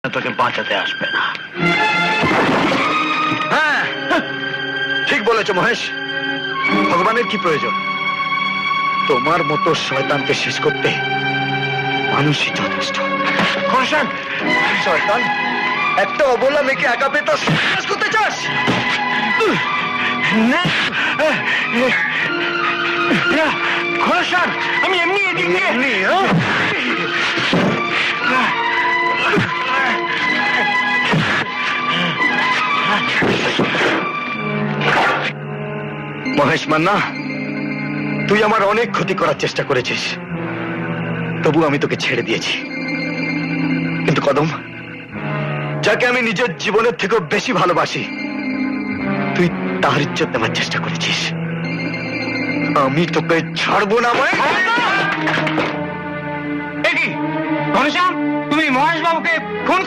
তোকে বাঁচাতে আসবে না। হ্যাঁ, ঠিক বলেছো মহেশ। ভগবানের কি প্রয়োজন? তোমার মতো শয়তানকে শেষ করতে মানুষই যথেষ্ট। খোরশান, শয়তান, একটা অবলা মেয়েকে একা পেয়ে তার শেষ করতে চাস? খোরশান, আমি এমনি এদিক দিয়ে এমনি, হ্যাঁ? মহেশ মান্না, তুই আমার অনেক ক্ষতি করার চেষ্টা করেছিস, তবু আমি তোকে ছেড়ে দিয়েছি। কিন্তু কদম, যাকে আমি নিজের জীবনের থেকেও বেশি ভালোবাসি, তুই তার ইজ্জত নেওয়ার চেষ্টা করেছিস। আমি তোকে ছাড়বো না। খোরশান, তুমি মহেশ বাবুকে ফোন